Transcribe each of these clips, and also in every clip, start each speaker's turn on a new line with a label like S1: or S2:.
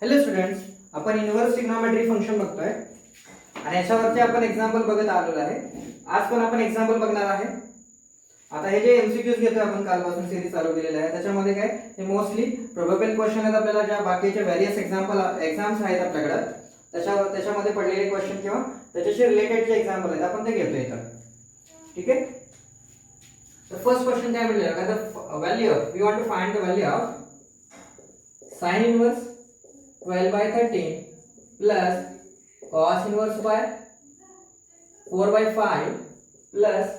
S1: Hello students, आपण inverse trigonometry function बघतोय आणि याच्यावरती आपण एक्झाम्पल बघत आलेलो आहे. आज पण आपण एक्झाम्पल बघणार आहे. आता हे जे एमसीक्यूज घेतोय आपण कालपासून सिरीज चालू केलेली आहे त्याच्यामध्ये काय हे मोस्टली प्रोबेबल क्वेश्चन आहेत. आपल्याला ज्या बाकीचे व्हेरियस एक्झाम्स आहेत आपल्याकडे त्याच्यामध्ये पडलेले क्वेश्चन किंवा त्याच्याशी रिलेटेड जे एक्झाम्पल आहेत आपण ते घेतोय इथं. ठीक आहे. तर फर्स्ट क्वेश्चन काय म्हटलेलं का the value we want to find the value of sine inverse 12 by 13 plus cos inverse by 4 by 5 plus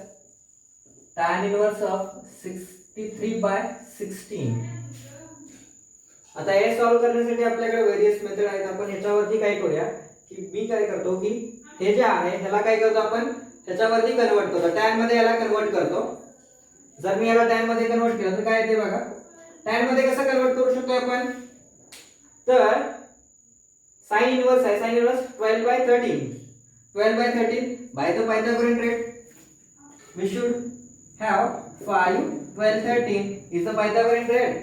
S1: tan inverse of 63 by 16. आता हे सॉल्व करण्यासाठी आपल्याकडे वेरियस मेथड आहेत. आपण ह्याच्यावरती काय करूया की मी काय करतो की हे जे आहे ह्याला काय करतो आपण ह्याच्यावरती कन्वर्ट करतो, tan मध्ये याला कन्वर्ट करतो. जर मी याला tan मध्ये कन्वर्ट केलं तर काय येते बघा. tan मध्ये कसं कन्वर्ट करू शकतो आपण, तर sin inverse है, sin inverse 12 by 13 by the Pythagorean rate we should have 5 12 13 is the Pythagorean rate.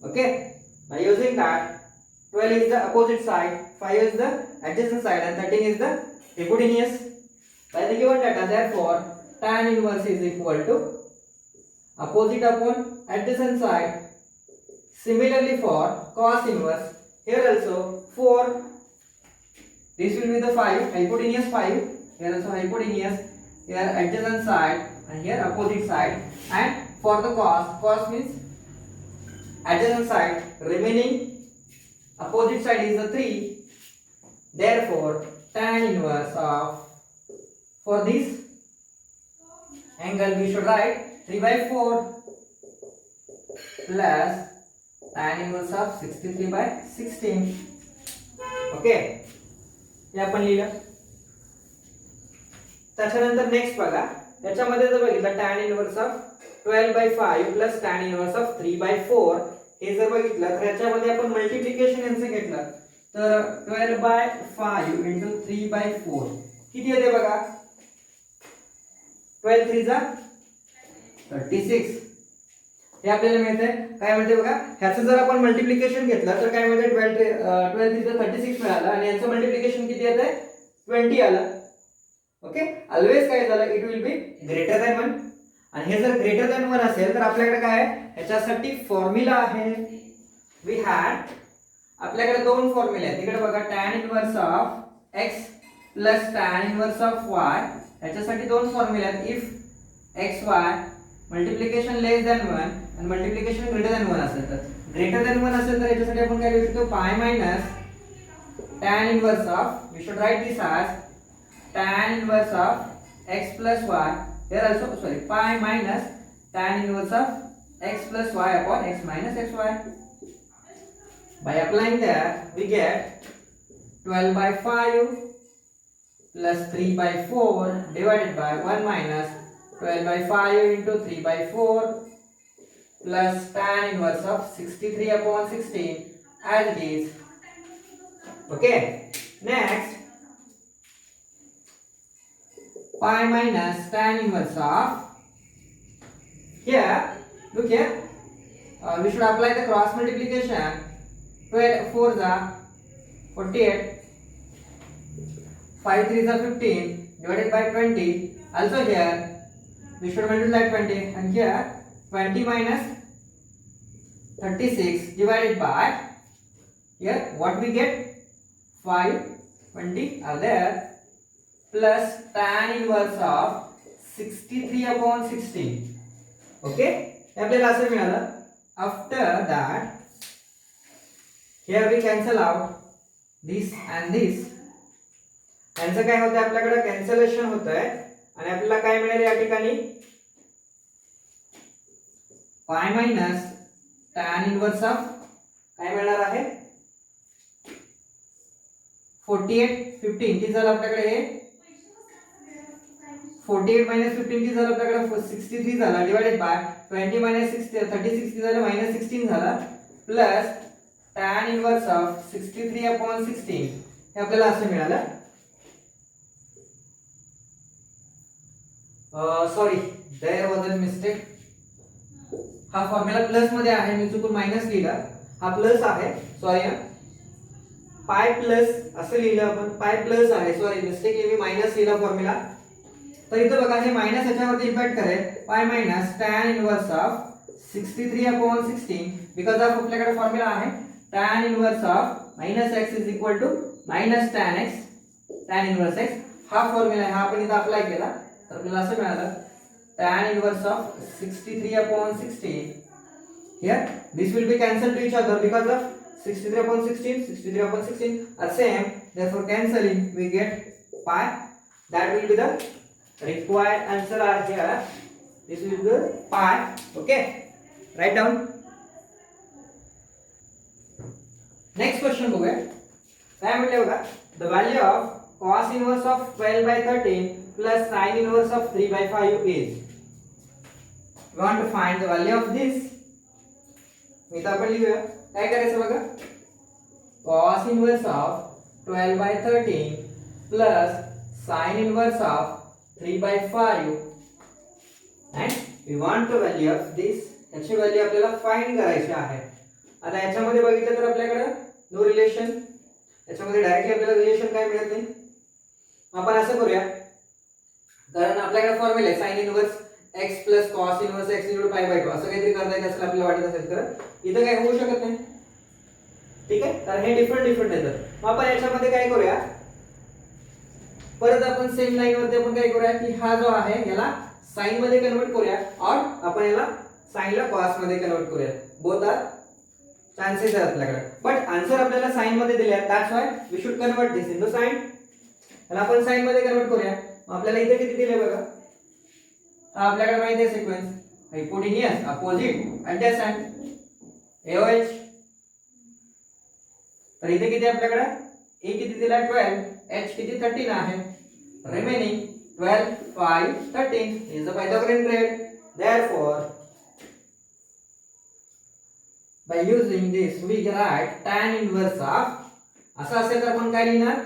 S1: Okay, by using that 12 is the opposite side, 5 is the adjacent side and 13 is the hypotenuse. By the given data, therefore tan inverse is equal to opposite upon adjacent side. Similarly for cos inverse, here also 4, this will be the 5, hypotenuse 5, here also hypotenuse, here adjacent side and here opposite side. And for the cos means adjacent side, remaining opposite side is the 3, therefore tan inverse of, for this angle we should write 3 by 4 plus tan inverse of 63 by 16. Okay, हे आपण लिहिलं. त्याच्यानंतर next बघा, याच्यामध्ये जर बघितलं tan inverse of 12 by 5 plus tan inverse of 3 by 4 हे जर बघितलं तर याच्यामध्ये आपण मल्टिप्लिकेशन यांचं घेतलं तर 12 by 5 into 3 by 4 किती येते बघा. 12 3 जा 36 हे आपल्याला मिळते. काय म्हणते बघा, ह्याचं जर आपण मल्टिप्लिकेशन घेतलं तर काय मिळते 12 इथं 36 मिळालं आणि यांचं मल्टिप्लिकेशन किती येते 20 आलं. ओके, ऑलवेज काय झालं it will be greater than 1 आणि हे जर ग्रेटर दॅन 1 असेल तर आपल्याकडे काय आहे ह्याच्यासाठी फॉर्म्युला आहे. वी हॅड आपल्याकडे दोन फॉर्म्युले आहेत. इकडे बघा tan inverse of x plus tan inverse of y, ह्याच्यासाठी दोन फॉर्म्युले आहेत. If xy multiplication less than 1 आणि मल्टिप्लिकेशन ग्रेटर दॅन 1 असेल तर ग्रेटर दॅन 1 असेल तर याच्यासाठी आपण काय लिहू शकतो pi minus tan inverse of, we should write this as tan inverse of x plus y, here also sorry pi minus tan inverse of x plus y upon x minus xy. By applying that we get 12 by 5 plus 3 by 4 divided by 1 minus 12 by 5 into 3 by 4 plus tan inverse of 63 upon 16 as it is. Okay, next pi minus tan inverse of, here look here, we should apply the cross multiplication. 12 4 is 48, 5 3 is 15 divided by 20. Also here we should multiply 20 and here 20 minus 36 divided by, here what we get 5 20 are there plus tan inverse of 63 upon 16. Okay, आपल्याला असं मिळालं. After that here we cancel out this and this. यांचं काय होतं आपल्याकडे cancellation होतंय आणि आपल्याला काय मिळेल या ठिकाणी पाय मायनस tan इनवर्स ऑफ काय मिळणार आहे 48 15 किती झालं आपल्याकडे हे 48 minus 15 किती झालं आपल्याकडे 63 झाला डिवाइडेड बाय 20 minus 60 36 किती झालं minus 16 झाला plus tan inverse of 63 upon 16 हे आपल्याला असं मिळालं. Sorry there was a mistake. हा फॉर्म्युला प्लस मध्ये आहे, मी चुकून मायनस लिहिला. हा प्लस आहे, सॉरी हा पाय प्लस असं लिहिलं आपण, पाय प्लस आहे, सॉरी मिस्टेकली मी मायनस लिहिला फॉर्म्युला. तर इथं बघा हे मायनस याच्यावरती इम्पॅक्ट करेल, pi minus tan inverse of 63/16 because of आपल्याकडे फॉर्म्युला आहे tan inverse of -x is equal to -tan x, tan inverse x हा फॉर्म्युला आहे, हा आपण इथं अप्लाय केला तर आपल्याला असं मिळालं tan inverse of 63/16. Here this will be cancelled to each other because of 63/16 are same, therefore cancelling we get pi. That will be the required answer are here. This will be pi. Okay, write down. Next question बघूया. काय म्हटले बघा, the value of cos inverse of 12/13 plus sin inverse of 3/5 is. We want to find the value of this. मी तर आपण लिहूया, काय करायचं बघा, cos inverse of 12/13 plus sin inverse of 3/5 and we want the value of this. याची value आपल्याला find करायची आहे. आता याच्यामध्ये बघितलं तर आपल्याकडे नो रिलेशन, याच्यामध्ये डायरेक्टली आपल्याला रिलेशन काय मिळत नाही. आपण असं करूया, कारण आपल्याकडे फॉर्म्युला आहे sin inverse x plus cos inverse x equal to pi/2 असं काहीतरी करता येत असेल आपल्याला वाटत असेल तर इथं काय होऊ शकत नाही. ठीक आहे, तर हे डिफरंट आहे. तर मग आपण याच्यामध्ये काय करूया, परत आपण सेम लाईन वरती आपण काय करूया की हा जो आहे याला साइन मध्ये कन्वर्ट करूया और आपण याला साइन ला cos मध्ये कन्वर्ट करूया. बोथ आर चान्सेस आहेत आपल्याकडे, बट आन्सर आपल्याला साइन मध्ये दिले आहे, that's why we should convert this into sine. तर आपण साइन मध्ये कन्वर्ट करूया. मग आपल्याला इथे किती दिले बघा, आपल्याकडे माहिती आहे सिक्वेन्स हायपोटेन्यूस, अपोजिट, ऍडजसंट, एओएच. तर इथे किती आपल्याकडे ए किती दिला 12, एच किती 13 आहे, remaining 12 5 13 is the Pythagorean triad. Therefore by using this we write tan inverse of, असं असेल तर आपण काय लिहिणार,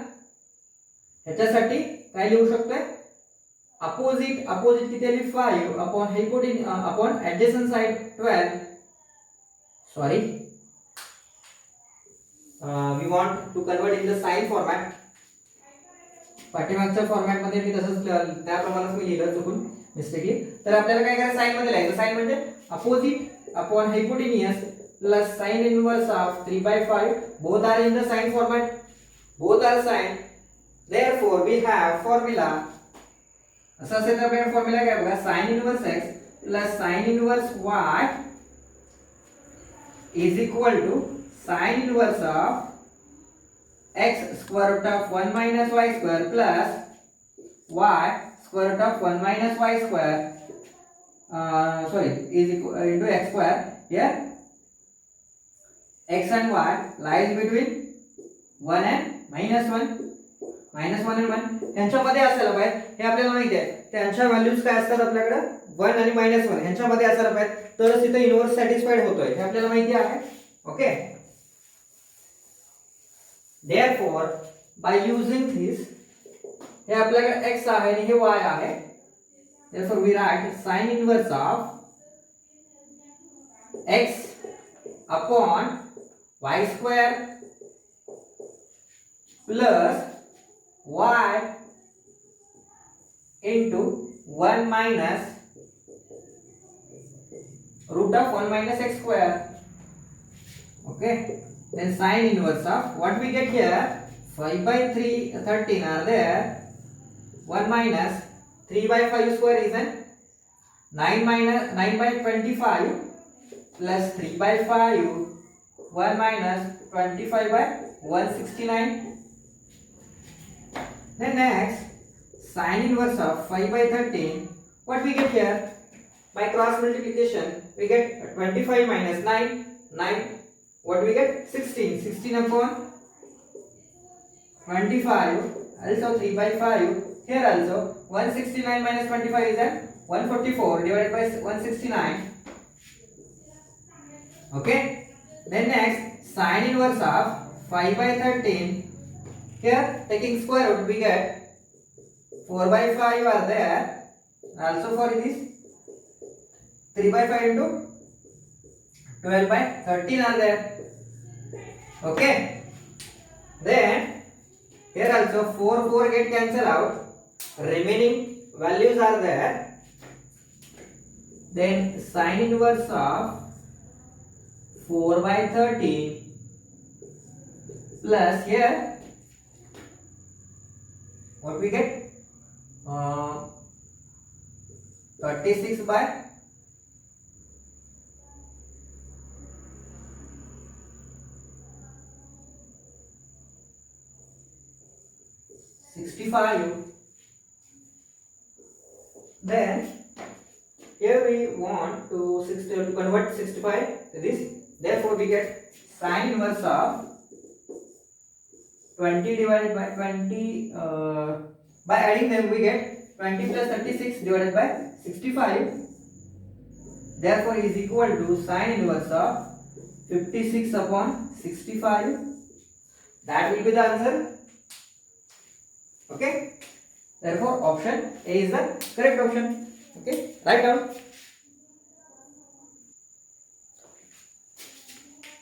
S1: ह्याच्यासाठी काय लिहू शकतोय, अपोजिट किती आली 5 upon hypotenuse upon adjacent side 12. Sorry we want to convert in the sine format. पाठीमागच्या फॉर्मॅट मध्ये मी तसंच त्याप्रमाणेच मी लिहिलं चुकून मिस्टेकली. तर आपल्याला काय करायचं, साइन मध्ये लिहायचं. साइन म्हणजे opposite upon हायपोटेन्यूस plus sin inverse of 3/5. both are in the sine format, both are sine, therefore we have formula. असं असेल तर आपल्याकडे फॉर्म्युला काय बघा, sin inverse x plus sin inverse y is equal to sin inverse of x square root of 1 minus y square plus y square root of 1 minus y square is equal into x square. Here x and y lies between 1 and -1 and 1 यांच्यामध्ये असायला पाहिजे, हे आपल्याला माहिती आहे. त्यांच्या values काय असतात आपल्याकडे 1 आणि -1 यांच्यामध्ये असायला पाहिजे, तरच तिथे इनव्हर्स सॅटिस्फाईड होतोय, हे आपल्याला माहिती आहे. Okay, therefore by using this, हे आपल्याकडे x आहे आणि हे y आहे, therefore we write sin inverse of x upon y square plus y into 1 minus root of 1 minus x square. Okay, then sin inverse of what we get here, 5/13 are there, 1 minus 3/5 square is an 9/25 plus 3/5, 1 minus 25/169. Then next sin inverse of 5/13, what we get here, by cross multiplication we get 25 minus 9, what we get 16 upon 25, also 3/5. Here also 169 minus 25 is at 144 divided by 169. Okay, then next sin inverse of 5/13, here taking square root we get 4/5 are there, also for this 3/5 into 12/13 are there. Okay, then here also 4 get cancel out, remaining values are there. Then sin inverse of 4/13 plus here what we get, 36 by 65. Then here we want to convert 65 to this. Therefore we get sin inverse of 20 divided by 20, by adding them we get 20 plus 36 divided by 65. Therefore is equal to sin inverse of 56 upon 65. That will be the answer. Okay, therefore option A is the correct option. Okay, write down.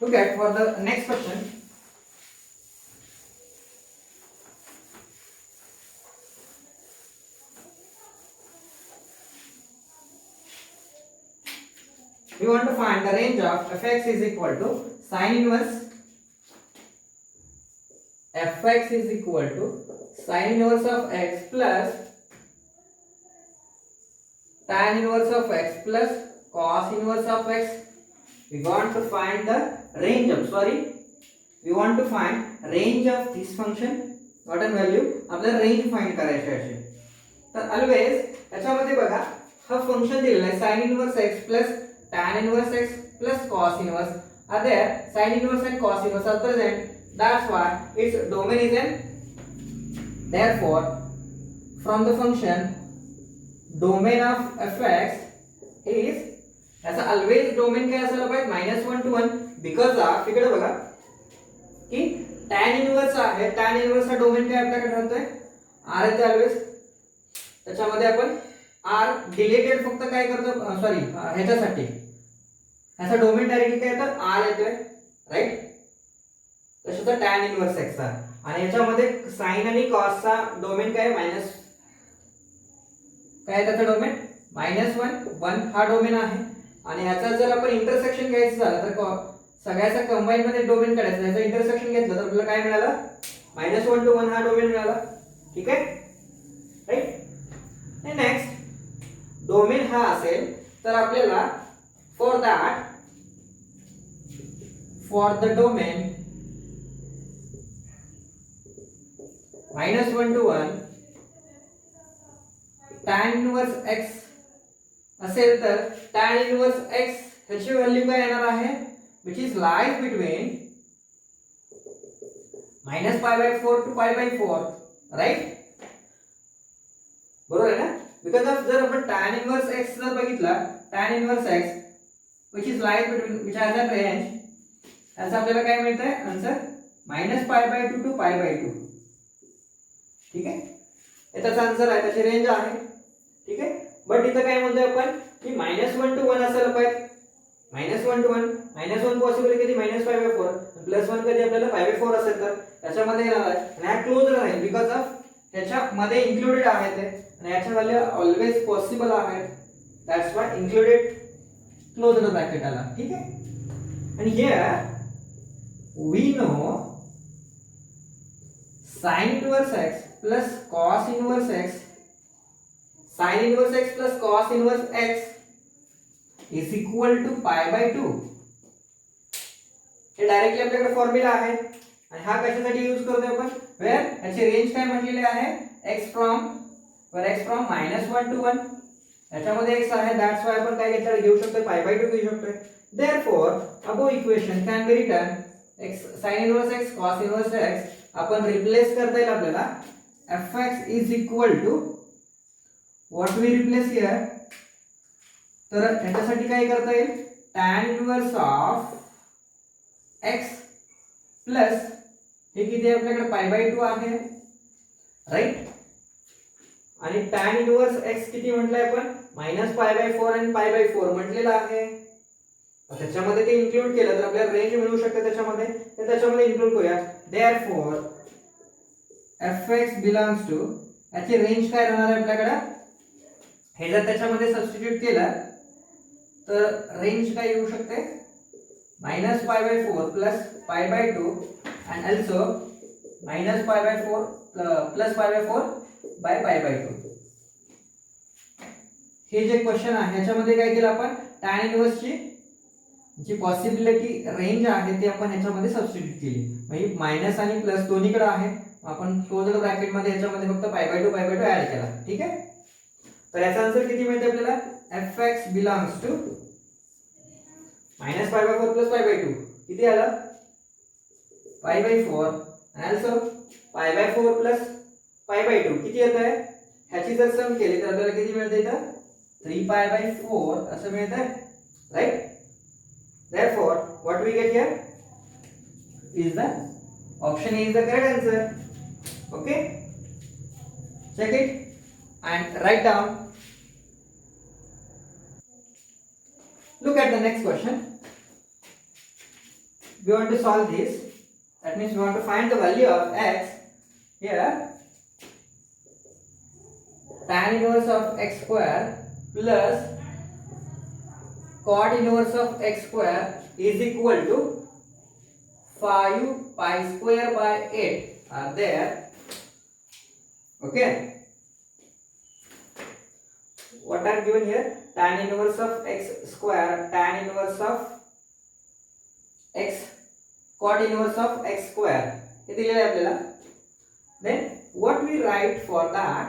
S1: Look at for the next question. We want to find the range of fx is equal to sin inverse fx is equal to sin inverse of x plus tan inverse of x plus cos inverse of x. We want to find the range of range of this function. What an value आपल्याला range find करायची आहे. तर always याच्यामध्ये बघा हा function दिलेला आहे sin inverse x plus tan inverse x plus cos inverse are there. Sin inverse and cos inverse are present. That's why its domain is n. Therefore from the function domain of fx is ऐसा always domain काय असायला पाहिजे -1 to 1 because of इकडे बघा की tan inverse आहे. tan inverse हा domain काय आपल्याकडे राहतोय r आहे. ऑलवेज त्याच्यामध्ये आपण r डिलीटेड फक्त काय करतो सॉरी ह्याच्यासाठी ह्याचा डोमेन डायरेक्टली काय येतं r येतोय राइट. तसंच tan इनवर्स x चा आणि याच्यामध्ये sin आणि cos चा डोमेन काय मायनस काय त्याचा डोमेन -1 1 हा डोमेन आहे. आणि याचा जर आपण इंटरसेक्शन घ्यायचं झालं तर सगळ्याचा कंबाईन मध्ये डोमेन काढायचं. याचा इंटरसेक्शन घेतलं तर आपल्याला काय मिळालं -1 to 1 हा डोमेन मिळाला. ठीक आहे राइट. नेक्स्ट डोमेन हा असेल तर आपल्याला for the domain -1 to 1 tan inverse x असेल तर tan इनवर्स x ह्याची व्हॅल्यू काय येणार आहे which is lies between -π/4 to π/4 right. बरोबर आहे ना. बिकॉज ऑफ जर आपण tan इनवर्स x जर बघितला tan inverse x which is lies between which has a range याचा आपल्याला काय मिळतंय आन्सर -π/2 to π/2. ठीक आहे याचा आन्सर आहे त्याची रेंज आहे. ठीक आहे बट इथं काय म्हणतोय आपण की -1 to 1 असायला पाहिजे. -1 to 1 -1 पॉसिबल कधी -π/4 +1 कधी आपल्याला π/4 असेल तर याच्यामध्ये येणार आहे आणि हा क्लोज राहील बिकॉज ऑफ ह्याच्यामध्ये इन्क्लुडेड आहे ते आणि याच्या व्हॅल्यू ऑलवेज पॉसिबल आहे. That's why included closed bracket आला. ठीक आहे आणि here we know sin inverse x plus cos inverse x sin inverse x plus cos inverse x is equal to π/2. हे डायरेक्टली आपल्याकडे फॉर्म्युला आहे आणि हा कशासाठी यूज करतोय आपण वेअर याची रेंज काय म्हटलेली आहे x फ्रॉम -1 to 1 याच्यामध्ये x आहे. दॅट्स व्हाय आपण काय घेऊ शकतो π/2 घेऊ शकतो. Therefore above equation can be written x sin inverse x cos inverse x आपण रिप्लेस करता येईल आपल्याला fx is equal to what we replace here. तर याच्यासाठी काय करता येईल tan inverse of x plus हे किती आहे आपल्याकडे π/2 आहे राइट. आणि tan इनवर्स x किती म्हटलंय आपण -π/4 आणि π/4 म्हटलेलं आहे. त्याच्यामध्ये ते इन्क्लूड केलं तर आपल्याला रेंज मिळू शकते त्याच्यामध्ये, तर त्याच्यामध्ये इन्क्लूड करूया. देअरफॉर fx बिलॉंग्स टू, याची रेंज काय राहणार आहे आपल्याकडे, हे जर त्याच्यामध्ये सबस्टिट्यूट केलं तर रेंज काय येऊ शकते, -π/4 plus π/2 and also -π/4 plus π/4 by π/2. हे जे क्वेश्चन आहे ह्याच्यामध्ये काय केलं आपण, tan इनव्हर्स ची जी पॉसिबिलिटी रेंज आहे ती आपण ह्याच्यामध्ये सबस्टिट्यूट केली, म्हणजे मायनस आणि प्लस दोन्हीकडे आहे, आपण क्लोज्ड ब्रॅकेट मध्ये ह्याच्यामध्ये फक्त π/2 ऍड केला. ठीक आहे, तर याचा आन्सर किती मिळते आपल्याला, fx बिलॉंग्स टू -π/4 प्लस π/2 किती आलं, π/4 आणि ऑल्सो π/4 प्लस π/2 किती येत आहे, ह्याची जर सम केली तर आपल्याला किती मिळते, इथं 3π/4 असं मिळतं, right. Therefore what we get here is the option A is the correct answer. Okay, check it and write down. Look at the next question. We want to solve this, that means we want to find the value of x. Here tan inverse of x square plus cot inverse of x square is equal to 5π² are there. Okay, what are given here, tan inverse of x square, tan inverse of x, cot inverse of x square हे दिलेले आहे आपल्याला. Then what we write for that,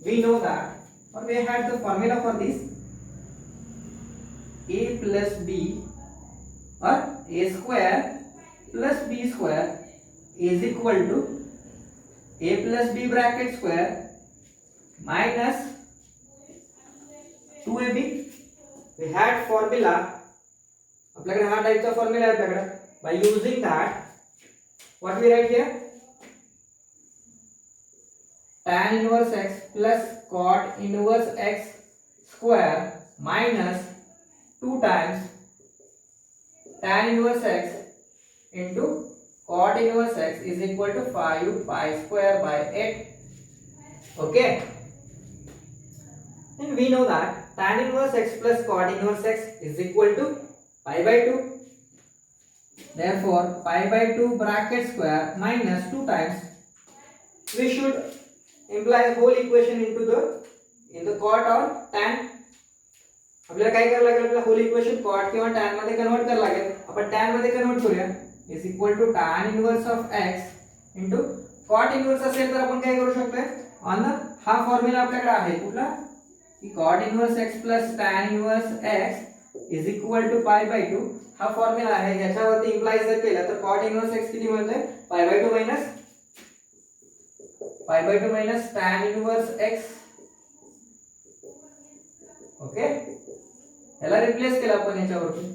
S1: we know that or we had the formula for this, a plus b or a square plus b square is equal to a plus b bracket square minus 2ab. we had formula, आपल्याकडे हा टाइपचा formula आहे आपल्याकडे. by using that what we write here, tan inverse x plus cot inverse x square minus 2 times tan inverse x into cot inverse x is equal to 5π²/8. Okay, and we know that tan inverse x plus cot inverse x is equal to π/2. Therefore π/2 bracket square minus 2 times, we should imply whole equation into the cot or tan. आपल्याला काय करायला लागेल, आपल्याला whole equation cot किंवा tan मध्ये convert करायला लागेल. आपण tan मध्ये कन्वर्ट करूया, is equal to tan inverse of x into cot inverse असेल तर आपण काय करू शकतो, ऑन हा फॉर्म्युला आपल्याकडे आहे कुठला, की cot inverse x plus tan inverse x is equal to π/2 हा फॉर्म्युला आहे. याच्यावरती इम्प्लाय जर केला तर कॉट इनवर्स x किती मिळतोय, π/2 minus tan inverse x. Okay, याला रिप्लेस केला आपण याच्यावरती.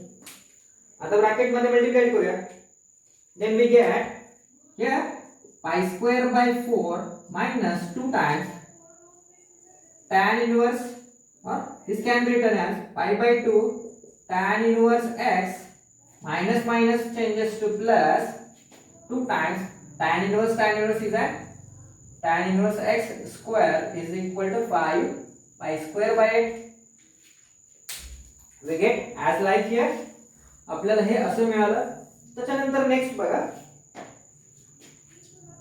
S1: आता ब्रॅकेट मध्ये मल्टिप्लाय करूया, then we get here π²/4 minus 2 times tan inverse, or this can be written as π/2 tan inverse x minus minus changes to plus 2 times tan inverse is at tan inverse x square is equal to 5π²/8. we get as like here. आपल्याला हे असं मिळालं. त्याच्यानंतर next बघा,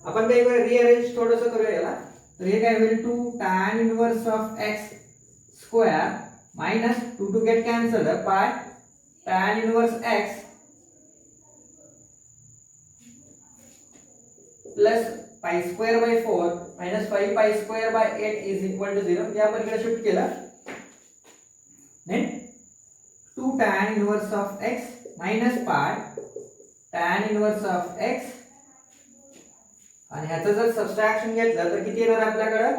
S1: आपण काय करूया, rearrange थोडंसं करूया याला. तर हे काय होईल, 2 tan inverse of x square minus 2 to get cancelled by tan inverse x plus π²/4 minus 5π²/8 is equal to 0. हे आपण इकडे शिफ्ट केलं. then 2 tan inverse of x minus pi tan inverse of x, आणि ह्याचं जर सबट्रॅक्शन घेतलं तर किती येणार आपल्याकडे,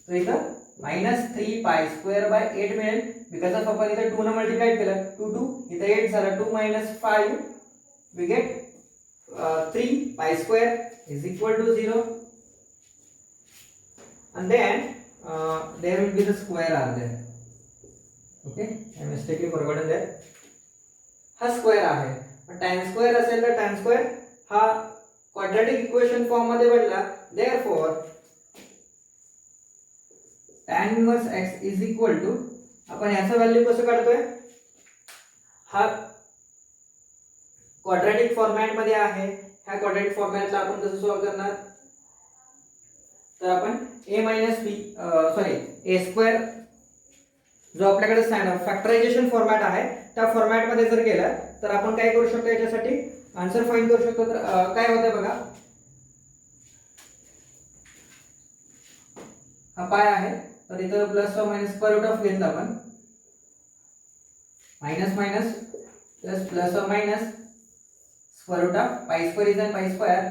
S1: तर इथं -3π²/8 मिळेल. बिकॉज ऑफ आपण इथं 2 ने मल्टिप्लाय केलं, 2 इथं 8 झालं, 2 - 5 we get 3π² is equal to 0, and then there will be the square are there. Okay, I mistakenly forgotten that. हा स्क्वेअर आहे, tan स्क्वेअर असेल तर tan स्क्वेअर हा क्वाड्रॅटिक इक्वेशन फॉर्म मध्ये बनला. Therefore tan inverse x is equal to, आपण याचं value कसं काढतोय, हा क्वाड्रॅटिक फॉर्मॅट मध्ये आहे. ह्या क्वाड्रॅटिक फॉर्मॅटला आपण कसं सॉल्व्ह करणार, तर आपण a स्क्वेअर जो आपल्याकडे फॅक्टरायझेशन फॉर्मॅट आहे त्या फॉर्मॅट मध्ये जर गेलं तर आपण काय करू शकतो, याच्यासाठी आन्सर फाइंड करू शकतो. तर काय होतंय बघा, हा पाय आहे, तर इथं प्लस और मायनस स्क्वेअर रूट ऑफ घेतला आपण, मायनस मायनस प्लस प्लस और minus square root of pi square is n pi square,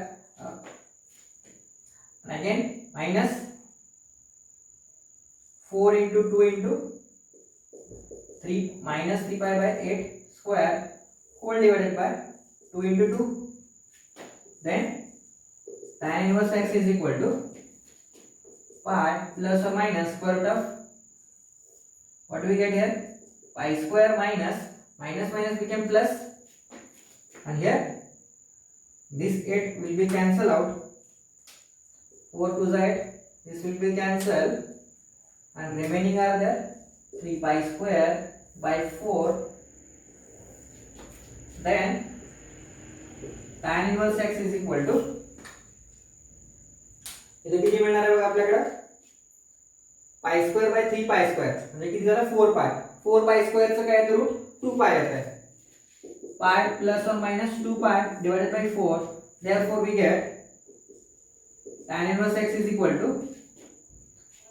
S1: and again minus 4 into 2 into 3 minus 3 pi by 8 square whole divided by 2 into 2. Then tan inverse x is equal to pi plus or minus square root of, what do we get here, pi square minus minus minus became plus, and here this 8 will be cancelled out, 4 to the 8, this will be cancelled, and remaining are there 3 pi square by 4. Then tan inverse x is equal to, इथे किती मिळणार आहे बघा आपल्याकडे, पाई square by 3 pi square म्हणजे किती झालं 4 पाय. 4 पाई square चं काय रूट 2 पाय येत आहे. पाय प्लस और minus 2 pi divided by 4. Therefore we get tan inverse x is equal to,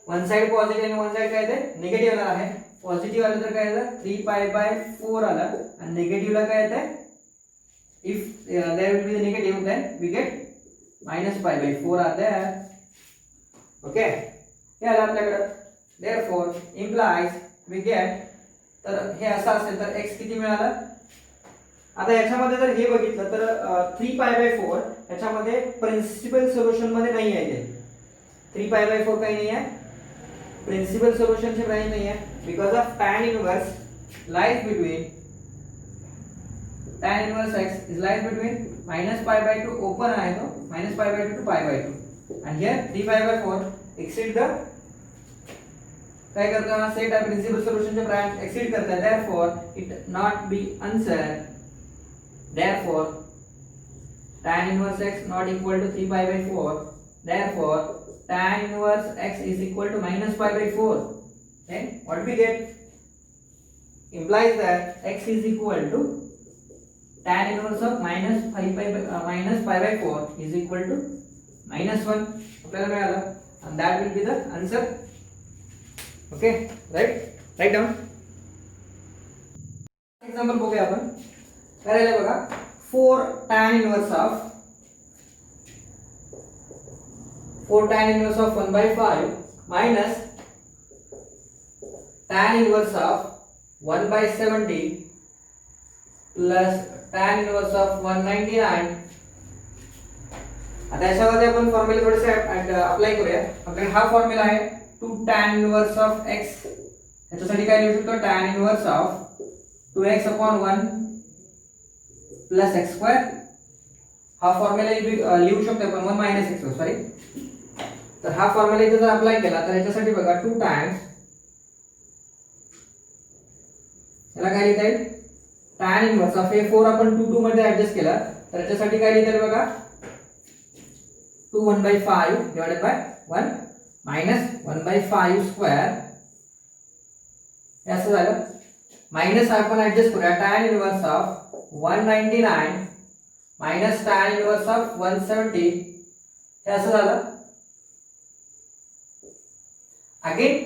S1: one side positive आणि वन साइड काय येते निगेटिव्ह येणार आहे. पॉझिटिव्ह आलं तर काय येतं 3 पाय बाय 4 आलं, आणि निगेटिव्हला काय येते, if there will be the negative then we get minus pi by 4 are there. Okay, हे आलं आपल्याकडे. देयरफॉर इम्प्लाइज वी गेट, तर हे असं असेल तर x किती मिळालं. आता याच्यामध्ये जर हे बघितलं तर 3 पाय बाय 4 याच्यामध्ये प्रिन्सिपल सोल्युशन मध्ये नाही आहे. ते 3 पाय बाय 4 काही नाही आहे, प्रिन्सिपल सोल्युशनची व्हॅल्यू नाही आहे, because of tan inverse lies between, tan inverse x is lies between minus pi by 2 open आहे तो, minus pi by 2 to pi by 2, and here 3 pi by 4 exceed the, काय करतो हा सेट आहे principal सोल्युशनचे branch exceed करता है. therefore it not be answer. therefore tan inverse x not equal to 3 pi by 4. therefore tan inverse x is equal to minus pi by 4. then what we get implies that x is equal to tan inverse of minus pi by 4 is equal to minus 1. आपल्याला मिळालं, and that will be the answer. Okay, write down. Example बघूया आपण. करायला बघा, 4 tan inverse of 1 by 5 minus tan inverse of 1 by 70 plus tan inverse of 199. आता याच्यामध्ये आपण formula थोडेसे अप्लाय करूया. आपल्याकडे हा फॉर्म्युला आहे 2 tan inverse of x. याच्यासाठी काय लिहू शकतो, tan inverse of 2x upon 1 plus x square. हा फॉर्म्युला लिहू शकतो आपण 1 minus x सॉरी. तर हा फॉर्म्युला इथे जर अप्लाय केला तर याच्यासाठी बघा 2 times, याला काय लिहिता येईल, tan इनवर्स ऑफ हे 4 आपण 2 2 मध्ये ऍडजस्ट केला तर याच्यासाठी काय लिहिता येईल बघा, 2 1 by 5 divided by 1 minus 1 by 5 square. हे असं झालं. मायनस आपण ऍडजस्ट करूया, tan inverse of 199 minus tan inverse of 170. हे असं झालं. अगेन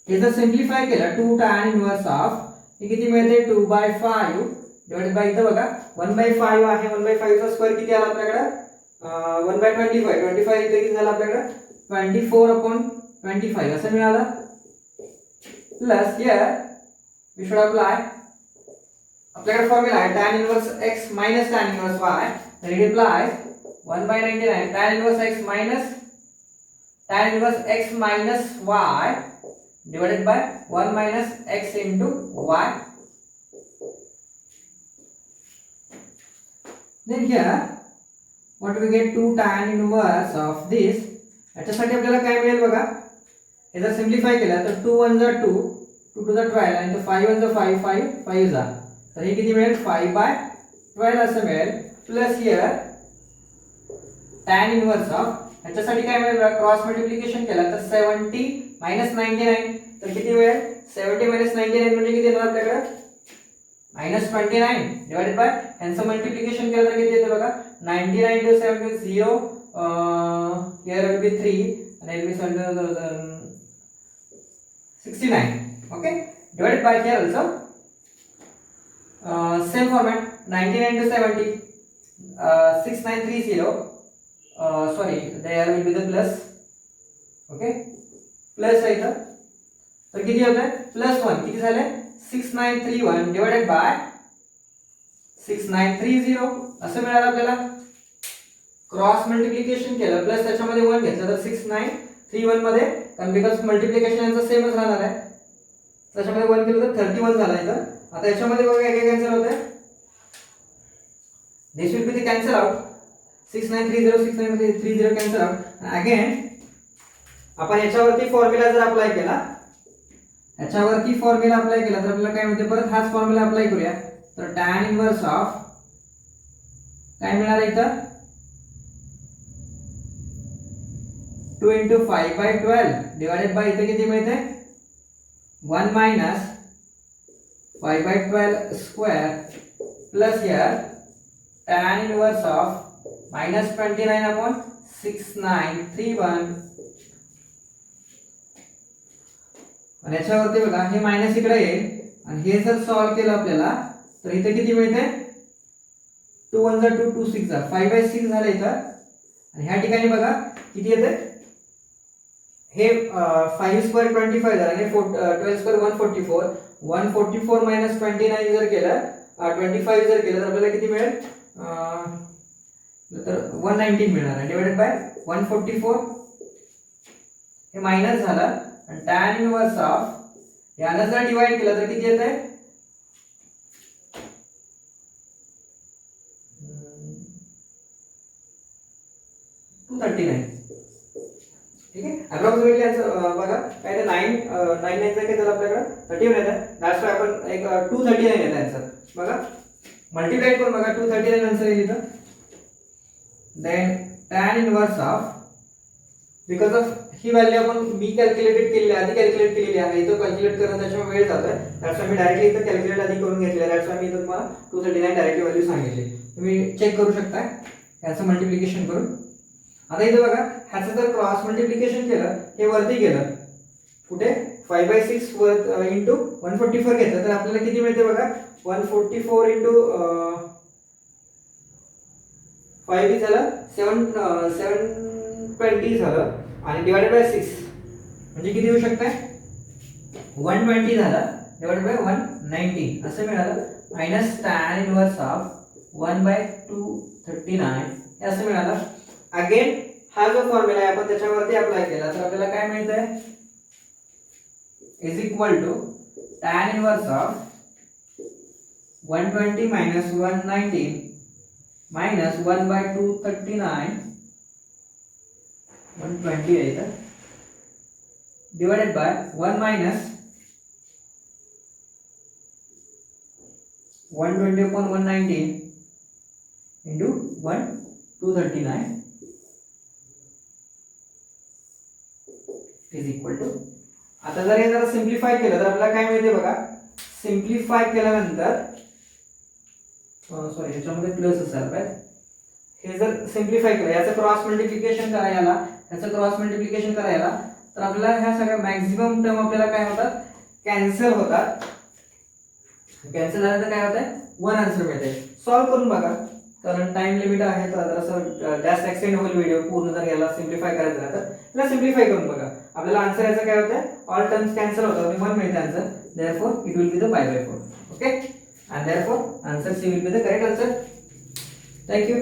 S1: हे जर सिंप्लिफाय केलं 2 tan इनवर्स ऑफ, हे किती मिळते 2 by 5 डिवाइडेड बाय, इथं बघा 1 by 5 आहे, 1 by 5 चा स्क्वेअर किती आला आपल्याकडे 1 by 25. 25 इथे किती झालं आपल्याकडे 24 upon 25 असं मिळालं. Plus here we should apply, आपल्याकडे फॉर्म्युला आहे tan inverse x minus tan inverse y, then it implies 1 by 99 tan inverse x minus tan inverse x minus y divided by 1 minus x into y. Then here what we get 2 tan inverse of this. याच्यासाठी आपल्याला काय मिळेल बघा, हे जर simplify केलं तर 2 1 जा 2, 2 2 जा 12 आणि 5 1 जा 5, 5 5 जा, तर हे किती मिळेल 5/12 असं मिळेल. Plus here tan inverse of, याच्यासाठी काय मिळेल क्रॉस मल्टिप्लिकेशन केलं तर 70 मायनस 99, तर किती मिळेल 70 मायनस 99 म्हणजे किती येणार आपल्याकडे -29 डिवाइडेड बाय, यांचं मल्टिप्लिकेशन केलं तर किती येतं बघा 99 to 7 is 0, here will be 3 and it will be 69. Okay, divided by here also same format, 99 to 70, 6930, sorry there will be the plus. Okay, plus आहे इथं, तर किती होत आहे +1, किती झाले 6931 डिवाइडेड बाय 6930 असं मिळालं आपल्याला. क्रॉस मल्टिप्लिकेशन केलं प्लस त्याच्यामध्ये 1 घेतलं तर 6931 मध्ये, कारण बिकॉज मल्टिप्लिकेशन यांचं सेमच राहणार आहे, त्याच्यामध्ये 1 केलं तर 31 झाला इथं. आता याच्यामध्ये बघा काय कॅन्सल होतंय, this will be the cancel out, 6930 6930 cancel out. Again आपण याच्यावरती फॉर्म्युला जर अप्लाय केला, याच्यावरती फॉर्म्युला अप्लाय केला तर आपल्याला काय मिळते, परत हाच फॉर्म्युला अप्लाय करूया. तर tan इनवर्स ऑफ काय मिळणार इथं 2 into 5/12 डिवाइडेड बाय इथे किती मिळते 1 minus 5/12 square plus here tan inverse of -29 upon 6931. आणि याच्यावरती बघा हे मायनस इकडे येईल आणि हे जर सॉल्व केलं आपल्याला तर इथे किती मिळते 2 1 जा 2 2 6 जा 5/6 झालं इथं. आणि ह्या ठिकाणी बघा किती येते, हे 5 स्क्वेअर 25 झालं आणि 12 स्क्वेअर 144, 144 मायनस 29 जर केलं 25 जर केलं तर आपल्याला किती मिळेल, तर 119 मिळणार आहे डिवाइडेड बाय 144. हे मायनस झालं आणि tan इनवर्स ऑफ याला जर डिवाइड केलं तर किती येते 239. ठीक आहे, अप्रॉक्सिमेटली आन्सर बघा काय ते 9 काय झालं आपल्याकडे 31 येतं. दॅट्स वाय आपण एक 239 येतं आन्सर. बघा मल्टिप्लाय करून बघा 239 आन्सर येईल इथं. Then tan inverse of, because of ही व्हॅल्यू आपण मी कॅल्क्युलेटेड केलेली आहे, आधी कॅल्क्युलेट केलेली आहे, इथं कॅल्क्युलेट करणं त्याच्यामुळे वेळ जातोय, दॅट्स वाय मी डायरेक्टली इथं कॅल्क्युलेट आधी करून घेतलेलं आहे. दॅट्स वाय मी इथं तुम्हाला 239 डायरेक्टली व्हॅल्यू सांगितली, तुम्ही चेक करू शकता याचं मल्टिप्लिकेशन करून. आता इथं बघा ह्याचं जर क्रॉस मल्टिप्लिकेशन केलं, हे वरती गेलं कुठे 5/6 वर इंटू 144 घेतलं तर आपल्याला किती मिळते बघा 144 इंटू 5 झालं 720 झालं आणि डिवाइडेड बाय 6 म्हणजे किती होऊ शकते 120 झालं डिवाइडेड बाय 190 असं मिळालं. मायनस tan इनवर्स ऑफ 1/239 हे असं मिळालं. अगेन हा जो फॉर्म्युला आहे आपण त्याच्यावरती अप्लाय केला तर आपल्याला काय मिळतंय is equal to tan inverse of 120 minus 190 minus 1/239 120 आहे इथं divided by 1 minus 120 upon 190 into 239 is equal to. आता जर हे जरा सिम्प्लिफाय केलं तर आपल्याला काय मिळते बघा, सिम्प्लिफाय केल्यानंतर सॉरी याच्यामध्ये प्लस असायला पाहिजे. हे जर सिम्प्लिफाय केलं याचं क्रॉस मल्टिप्लिकेशन करायला, याचं क्रॉस मल्टिप्लिकेशन करायला तर आपल्याला ह्या सगळ्या मॅक्झिमम टर्म आपल्याला काय होतात कॅन्सल होतात. कॅन्सल झाल्यानंतर काय होतंय 1 आन्सर मिळते. सॉल्व करून बघा कारण टाइम लिमिट आहे तर जरासं जास्त एक्सटेंड होईल व्हिडिओ पूर्ण जर याला सिम्प्लिफाय करायचं झालं तर याला सिम्प्लिफाय करून बघा. आपल्याला आन्सर याचं काय होतं ऑल टर्म्स कॅन्सल होतात आणि 1 मिळते answer. Therefore it will be the 5/4. Okay, and therefore answer C will be the correct answer. Thank you.